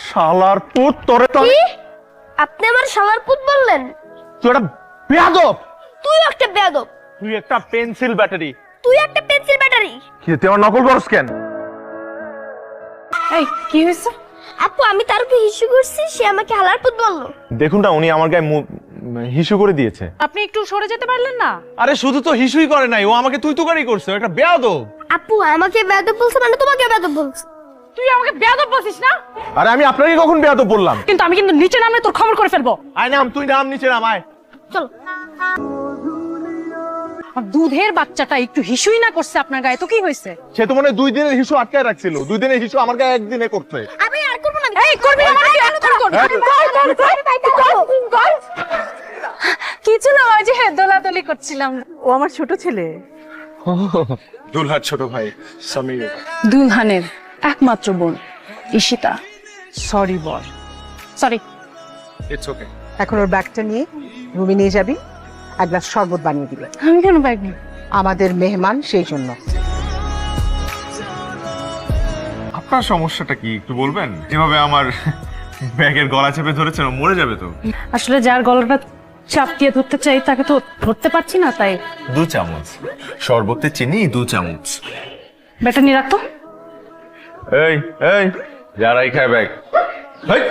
শালার পুত তোরে তো কি? আপনি আমার শালার পুত বললেন? তুই একটা বেয়াদব, তুই একটা বেয়াদব, তুই একটা পেন্সিল ব্যাটারি। তুই একটা পেন্সিল ব্যাটারি। কি তুই আমার নকল করছ কেন? এই কি হয়েছে? আপু আমি তার উপর হিসু করছি, সে আমাকে হালার পুত বললো। দেখুন না, উনি আমার গায়ে হিসু করে দিয়েছে। আপনি একটু সরে যেতে পারলেন না? আরে শুধু তো হিসুই করে নাই, ও আমাকে তুই তুকারি করছে, ও একটা বেয়াদব। আপু আমাকে বেয়াদব বলছে মানে তোমাকে বেয়াদব বলছে। তুই আমাকে বেয়াদব বলছিস না? আরে আমি আপনাকে কখন বেয়াদব বললাম? কিন্তু আমি কিন্তু নিচে নামলে তোর খবর করে ফেলবো। আয় নাম, তুই নাম নিচে নাম, আয়। চলো। আর দুধের বাচ্চাটা একটু হিসুই না করছে আপনার গায়ে তো কি হয়েছে? সে তো মনে হয় 2 দিনের হিসু আটকায় রাখছিল, 2 দিনের হিসু আমার গায়ে একদিনে করতে। আমি আর করব না। এই করবি না মানে কি? আর করবি? কিছু না, ওই যে দোলাদলি করছিলাম। ও আমার ছোট ছেলে, দুলহার ছোট ভাই সমীর। দুলহানের একমাত্র বোন Ishita. Sorry ball. Sorry. It's okay. এখন ওর ব্যাগটা নিয়ে রুমে নিয়ে যাবি, এক গ্লাস শরবত বানিয়ে দিবে। আমি কেন ব্যাগ নিব? আমাদের মেহমান সেই জন্য। আপনার সমস্যাটা কি একটু বলবেন? যেভাবে আমার ব্যাগের গলা চেপে ধরেছেন, ও মরে যাবে তো। আসলে যার গলাটা চাপ দিয়ে ধরতে চাই তাকে তো ধরতে পারছি না, তাই 2 চামচ শরবতে চিনি, 2 চামচ। ব্যাগটা নিয়ে রাখতো। এই এই যারাই খায় ব্যাগ। হেই!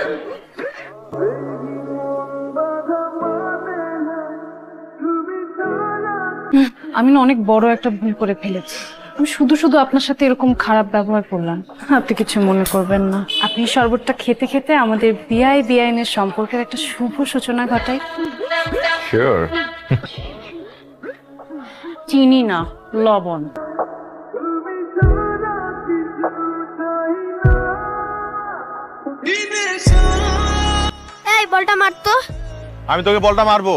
আমি না অনেক বড় একটা ভুল করে ফেলেছি। আমি শুধু শুধু আপনার সাথে এরকম খারাপ ব্যবহার করলাম। আপনি কিছু মনে করবেন না। আপনি শরবতটা খেতে খেতে আমাদের বেআইনের সম্পর্কের একটা শুভ সূচনা ঘটাই। শিওর। চিনি না, লবণ। এই বলটা মারতো। আমি তোকে বলটা মারবো,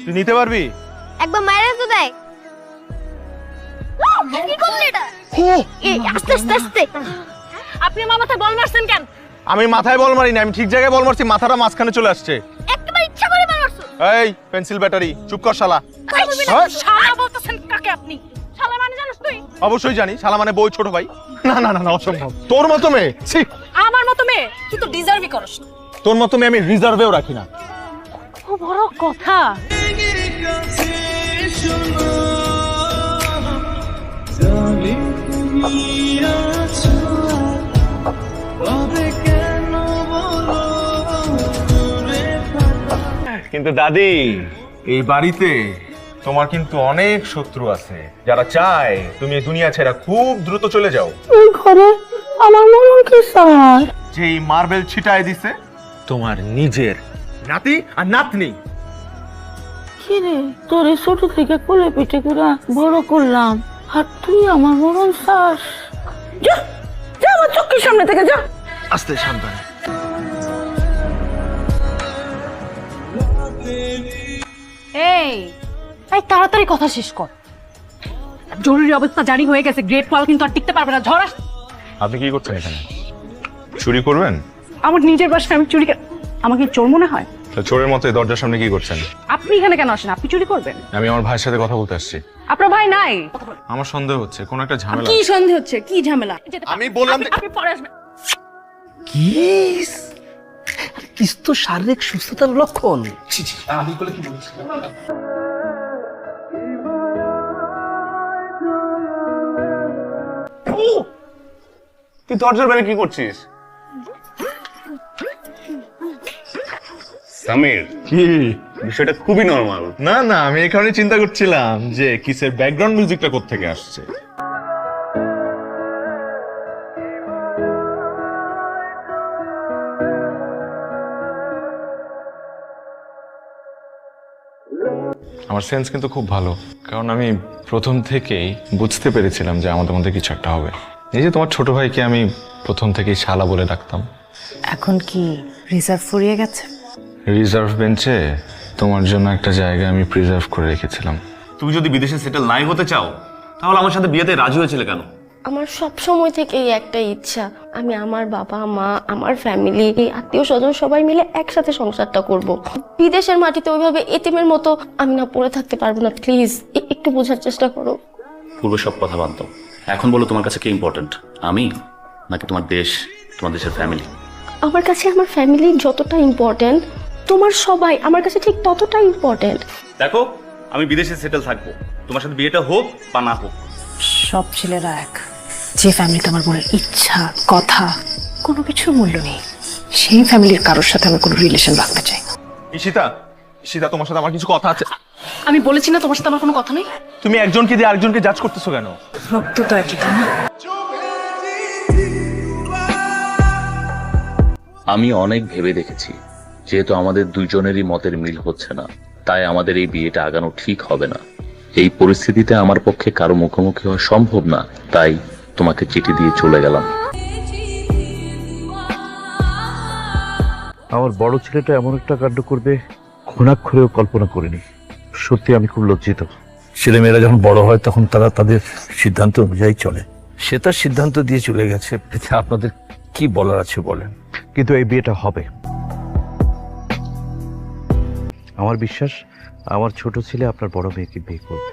তুই নিতে পারবি? একবার মাইরা তো দেখ। কি করলি এটা? এই আস্তে আস্তে আস্তে। আপনি আমার মাথায় বল মারছেন কেন? আমি মাথায় বল মারি না, আমি ঠিক জায়গায় বল মারছি, মাথাটা মাঝখানে চলে আসছে। একবার ইচ্ছা করে মারছো। এই পেন্সিল ব্যাটারি, চুপ কর শালা। এই, শালা বলতেছেন কাকে আপনি? শালা মানে জানিস তুই? অবশ্যই জানি, শালা মানে বই ছোট ভাই। না না না না, অসম্ভব। তোর মতো মেয়ে, ছি। আমার মতো মেয়ে তুই তো ডিজার্ভই করস না। তোর মতো মেয়ে আমি রিজার্ভেও রাখি না। খুব বড় কথা। কিন্তু দাদি, এই বাড়িতে তোমার কিন্তু অনেক শত্রু আছে, যারা চায় তুমি এই দুনিয়া ছেড়ে খুব দ্রুত চলে যাও। এই ঘরে আমার মরণ কি স্যার? যে এই মার্বেল ছিটায় দিছে তোমার নিজের নাতি আর নাতনি। কিরে তোরে ছোট থেকে কোলে পিঠে করে বড় করলাম, আর তুই আমার মরণ চাস? যা যা আমার চোখের সামনে থেকে যা। আস্তে সাবধানে। এই এই তাড়াতাড়ি কথা শেষ কর। জরুরি অবস্থা জারি হয়ে গেছে, গ্রেট ওয়াল কিন্তু আর টিকতে পারবে না। ঝড় আস। আপনি কি করছেন এখানে? চুরি করবেন? আমার নিজের বাসায় আমি চুরি আমাকে চোর মনে হয়? তো চোরের মতো এই দরজার সামনে কি করছেন? আপনি এখানে কেন আসেন? আপনি চুরি করবেন? আমি আমার ভাইয়ের সাথে কথা বলতে আসছি। আপনার ভাই নাই? আমার সন্দেহ হচ্ছে কোন একটা ঝামেলা। কি সন্দেহ হচ্ছে? কি ঝামেলা? আমি বললাম আপনি পরে আসবেন। কিস কিস তো শারীরিক সুস্থতার লক্ষণ। তুই দরজার বাইরে কি করছিস? সামির, কি বিষয়টা খুবই নরমাল। না না, আমি এই কারণে চিন্তা করছিলাম যে কিসের ব্যাকগ্রাউন্ড মিউজিকটা কোত্থেকে আসছে। আমার সেন্স কিন্তু খুব ভালো, কারণ আমি প্রথম থেকেই বুঝতে পেরেছিলাম যে আমাদের মধ্যে কিছু একটা হবে। এই যে তোমার ছোট ভাইকে আমি প্রথম থেকেই শালা বলে ডাকতাম। এখন কি রিজার্ভ ফুরিয়ে গেছে? রিজার্ভ বেঞ্চে তোমার জন্য একটা জায়গা আমি প্রিজার্ভ করে রেখেছিলাম। তুমি যদি বিদেশে সেটেল নাই হতে চাও, তাহলে আমার সাথে বিয়েতে রাজি হয়েছিলে কেন? আমার সব সময় থেকেই একটা ইচ্ছা, আমি আমার বাবা মা আমার ফ্যামিলি আত্মীয় স্বজন সবাই মিলে একসাথে সংসারটা করব। বিদেশের মাটিতে ওইভাবে এতিমের মতো আমি না পড়ে থাকতে পারবো না। প্লিজ একটু বোঝার চেষ্টা করো। পূর্বে সব কথা বাদ দাও, এখন বলো তোমার কাছে কি ইম্পর্টেন্ট, আমি নাকি তোমার দেশ, তোমার দেশের ফ্যামিলি? আমার কাছে আমার ফ্যামিলি যতটা ইম্পর্ট্যান্ট, তোমার সবাই আমার কাছে ঠিক ততটা ইম্পর্ট্যান্ট। দেখো, আমি বিদেশে সেটেল থাকবো, তোমার সাথে বিয়েটা হোক বা না হোক। সব ছেলেরা এক। যে ফ্যামিলিতে আমার বোনের ইচ্ছা, কথা কোনো কিছুর মূল্য নেই, সেই ফ্যামিলির কারোর সাথে আমি কোনো রিলেশন রাখতে চাই না। ঈশিতা, ঈশিতা, তোমার সাথে আমার কিছু কথা আছে। আমি বলেছি না তোমার সাথে আমার কোনো কথা নেই। তুমি একজনকে দিয়ে আরেকজনকে জাজ করতেছো কেন? রক্ত তো একই, তাই না? আমি অনেক ভেবে দেখেছি, যেহেতু আমাদের দুইজনেরই মতের মিল হচ্ছে না, তাই আমাদের এই বিয়েটা আগানো ঠিক হবে না। এই পরিস্থিতিতে আমার পক্ষে কারো মুখোমুখি হওয়া সম্ভব না, তাই তোমাকে চিঠি দিয়ে চলে গেলাম। আমার বড় ছেলেটা এমন একটা কাণ্ড করবে ঘুণাক্ষরেও কল্পনা করিনি। সত্যি আমি খুব লজ্জিত। ছেলেমেয়েরা যখন বড় হয় তখন তারা তাদের সিদ্ধান্ত অনুযায়ী চলে। সে তার সিদ্ধান্ত দিয়ে চলে গেছে, এতে আপনাদের কি বলার আছে বলেন। কিন্তু এই বিয়েটা হবে। আমার বিশ্বাস আমার ছোট ছেলে আপনার বড় মেয়েকে বিয়ে করবে।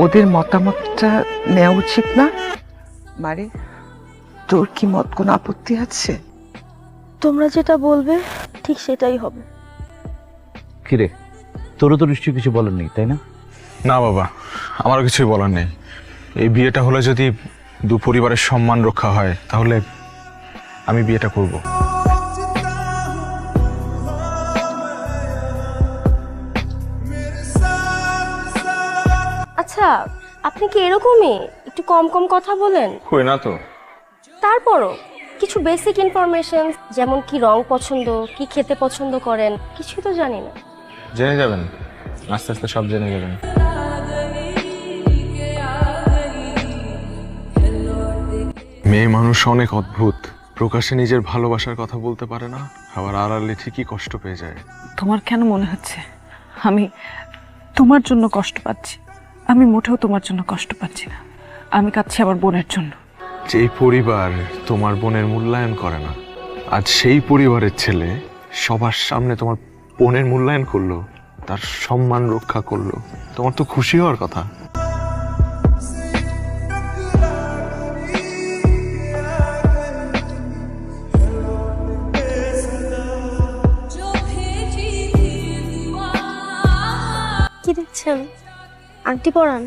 ওদের মতামতটা নেওয়া উচিত না? মানে তোর কি মত কোনো আপত্তি আছে? তোমরা যেটা বলবে ঠিক সেটাই হবে। কিরে, তোরও তো নিশ্চয়ই কিছু বলার নেই, তাই না? না বাবা, আমারও কিছুই বলার নেই। এই বিয়েটা হলে যদি দু পরিবারের সম্মান রক্ষা হয়, তাহলে আমি বিয়েটা করব। আচ্ছা, আপনি কি এরকমই একটু কম কম কথা বলেন? কই না তো। তারপরও কিছু বেসিক ইনফরমেশন, যেমন কি রং পছন্দ, কি খেতে পছন্দ করেন, কিছুই তো জানি না। জেনে যাবেন, আস্তে আস্তে সব জেনে যাবেন। মেয়ে মানুষ অনেক অদ্ভুত, প্রকাশ্যে নিজের ভালোবাসার কথা বলতে পারে না, আবার আড়ালে ঠিকই কষ্ট পেয়ে যায়। তোমার কেন মনে হচ্ছে আমি তোমার জন্য কষ্ট পাচ্ছি? আমি মোটেও তোমার জন্য কষ্ট পাচ্ছি না, আমি কাঁদছি আমার বোনের জন্য। যেই পরিবার তোমার বোনের মূল্যায়ন করে না, আজ সেই পরিবারের ছেলে সবার সামনে তোমার বোনের মূল্যায়ন করলো, তার সম্মান রক্ষা করলো। তোমার তো খুশি হওয়ার কথা। কি দেখছেন? আংটি পরান।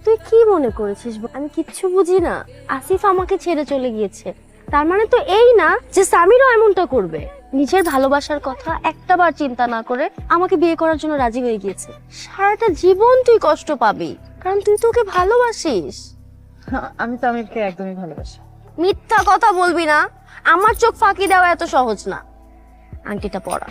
তুই কি মনে করেছিস আমি কিচ্ছু বুঝি না? আসিফ আমাকে ছেড়ে চলে গিয়েছে, তার মানে তো এই না যে সামিরও এমনটা করবে। নিজের ভালোবাসার কথা একটাবার চিন্তা না করে আমাকে বিয়ে করার জন্য রাজি হয়ে গিয়েছে। সারাটা জীবন তুই কষ্ট পাবি, কারণ তুই তো ওকে ভালোবাসিস। আমি তো আমিরকে একদমই ভালোবাসি। মিথ্যা কথা বলবি না, আমার চোখ ফাঁকি দেওয়া এত সহজ না। আংটিটা পরা।